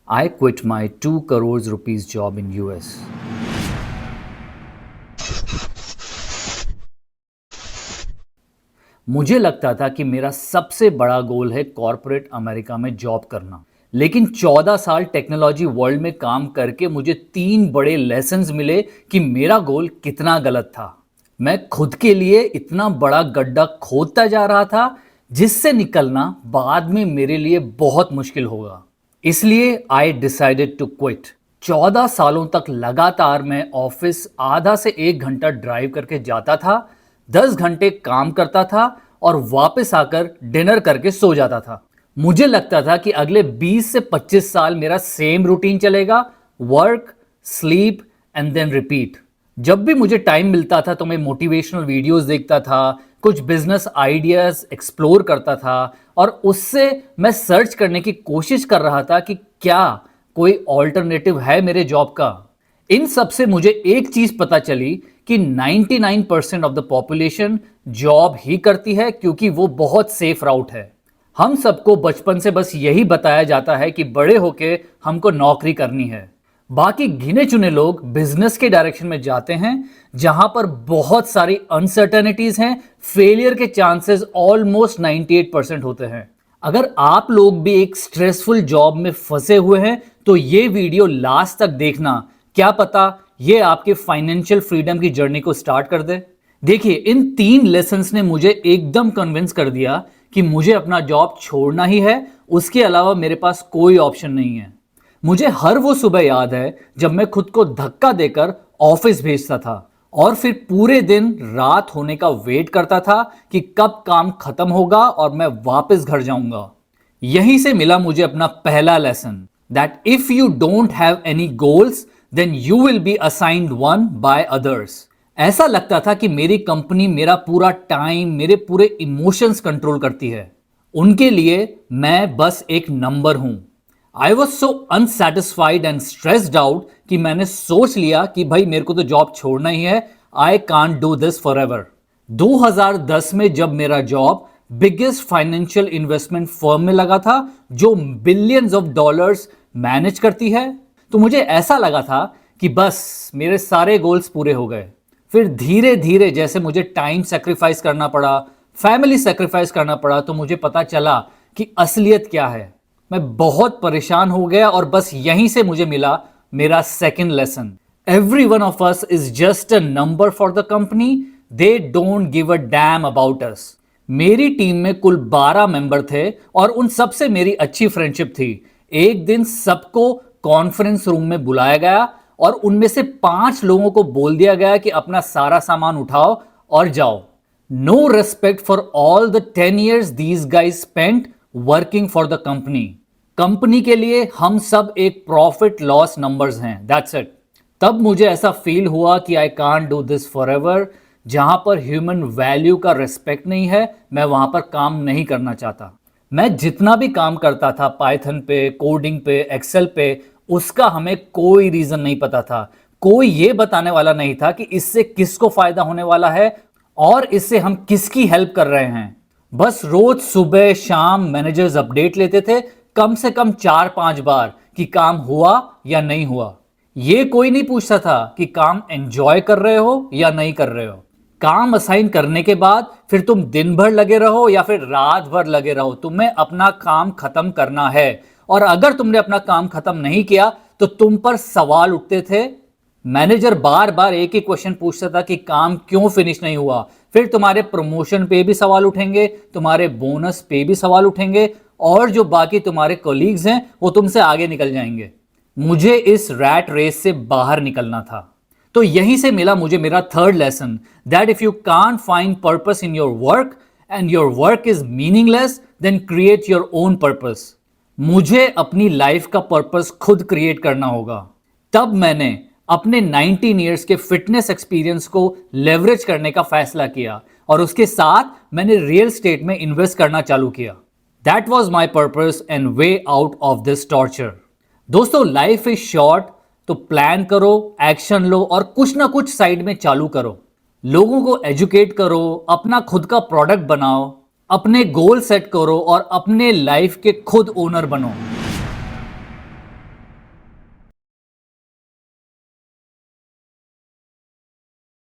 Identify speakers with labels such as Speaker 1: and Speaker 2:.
Speaker 1: I quit my 2 crores rupees job in US. मुझे लगता था कि मेरा सबसे बड़ा गोल है कॉर्पोरेट अमेरिका में जॉब करना, लेकिन 14 साल टेक्नोलॉजी वर्ल्ड में काम करके मुझे 3 बड़े लेसन्स मिले कि मेरा गोल कितना गलत था। मैं खुद के लिए इतना बड़ा गड्ढा खोदता जा रहा था जिससे निकलना बाद में मेरे लिए बहुत मुश्किल होगा। इसलिए आई डिसाइडेड टू क्विट। 14 सालों तक लगातार मैं ऑफिस आधा से 1 घंटा ड्राइव करके जाता था, 10 घंटे काम करता था और वापस आकर डिनर करके सो जाता था। मुझे लगता था कि अगले 20 से 25 साल मेरा सेम रूटीन चलेगा, work, sleep and then repeat. जब भी मुझे टाइम मिलता था तो मैं मोटिवेशनल वीडियोस देखता था, कुछ बिजनेस आइडियाज एक्सप्लोर करता था और उससे मैं सर्च करने की कोशिश कर रहा था कि क्या कोई ऑल्टरनेटिव है मेरे जॉब का। इन सब से मुझे एक चीज पता चली कि 99% ऑफ द पॉपुलेशन जॉब ही करती है क्योंकि वो बहुत सेफ राउट है। हम सबको बचपन से बस यही बताया जाता है कि बड़े होके हमको नौकरी करनी है। बाकी गिने चुने लोग बिजनेस के डायरेक्शन में जाते हैं जहां पर बहुत सारी अनसर्टेनिटीज हैं, फेलियर के चांसेस ऑलमोस्ट 98% होते हैं। अगर आप लोग भी एक स्ट्रेसफुल जॉब में फंसे हुए हैं तो ये वीडियो लास्ट तक देखना, क्या पता ये आपके फाइनेंशियल फ्रीडम की जर्नी को स्टार्ट कर दे। देखिए, इन 3 लेसन्स ने मुझे एकदम कन्विंस कर दिया कि मुझे अपना जॉब छोड़ना ही है, उसके अलावा मेरे पास कोई ऑप्शन नहीं है। मुझे हर वो सुबह याद है जब मैं खुद को धक्का देकर ऑफिस भेजता था और फिर पूरे दिन रात होने का वेट करता था कि कब काम खत्म होगा और मैं वापस घर जाऊंगा। यहीं से मिला मुझे अपना पहला lesson, that if you don't have any goals then you will be assigned one by others. ऐसा लगता था कि मेरी कंपनी मेरा पूरा टाइम, मेरे पूरे इमोशंस कंट्रोल करती है। उनके लिए मैं बस एक नंबर हूं। I was so unsatisfied and stressed out कि मैंने सोच लिया कि भाई मेरे को तो जॉब छोड़ना ही है, आई can't do this for ever. 2010 में जब मेरा job biggest financial investment firm में लगा था जो बिलियंस ऑफ डॉलर्स मैनेज करती है, तो मुझे ऐसा लगा था कि बस मेरे सारे गोल्स पूरे हो गए। फिर धीरे धीरे जैसे मुझे टाइम सेक्रीफाइस करना पड़ा, फैमिली सेक्रीफाइस करना पड़ा, तो मुझे पता चला कि असलियत क्या है। मैं बहुत परेशान हो गया और बस यहीं से मुझे मिला मेरा second lesson. Every one of us is just a number for the company, they don't give a damn about us. मेरी टीम में कुल 12 मेंबर थे और उन सबसे मेरी अच्छी फ्रेंडशिप थी। एक दिन सबको कॉन्फ्रेंस रूम में बुलाया गया और उनमें से 5 लोगों को बोल दिया गया कि अपना सारा सामान उठाओ और जाओ। No respect for all the 10 years these guys spent working for the company. Company के लिए हम सब एक प्रॉफिट लॉस नंबर्स हैं, दैट्स इट। तब मुझे ऐसा फील हुआ कि I can't do this forever. जहां पर ह्यूमन वैल्यू का रिस्पेक्ट नहीं है, मैं वहां पर काम नहीं करना चाहता। मैं जितना भी काम करता था पाइथन पे, कोडिंग पे, एक्सेल पे, उसका हमें कोई रीजन नहीं पता था। कोई ये बताने वाला नहीं था कि इससे किसको फायदा होने वाला है और इससे हम किसकी हेल्प कर रहे हैं। बस रोज सुबह शाम मैनेजर्स अपडेट लेते थे, कम से कम 4-5 बार, कि काम हुआ या नहीं हुआ। ये कोई नहीं पूछता था कि काम एंजॉय कर रहे हो या नहीं कर रहे हो। काम असाइन करने के बाद फिर तुम दिन भर लगे रहो या फिर रात भर लगे रहो, तुम्हें अपना काम खत्म करना है। और अगर तुमने अपना काम खत्म नहीं किया तो तुम पर सवाल उठते थे। मैनेजर बार बार एक ही क्वेश्चन पूछता था कि काम क्यों फिनिश नहीं हुआ। फिर तुम्हारे प्रमोशन पे भी सवाल उठेंगे, तुम्हारे बोनस पे भी सवाल उठेंगे और जो बाकी तुम्हारे कोलीग्स हैं वो तुमसे आगे निकल जाएंगे। मुझे इस रैट रेस से बाहर निकलना था। तो यहीं से मिला मुझे मेरा third lesson, that if you can't find purpose in your work and your work is meaningless then create your own purpose. मुझे अपनी लाइफ का पर्पस खुद क्रिएट करना होगा। तब मैंने अपने 19 years के फिटनेस एक्सपीरियंस को लेवरेज करने का फैसला किया और उसके साथ मैंने रियल स्टेट में इन्वेस्ट करना चालू किया। That was my purpose and way out of this torture. दोस्तों, लाइफ इज शॉर्ट, तो प्लान करो, एक्शन लो और कुछ ना कुछ साइड में चालू करो। लोगों को एजुकेट करो, अपना खुद का प्रोडक्ट बनाओ, अपने गोल सेट करो और अपने लाइफ के खुद ओनर बनो।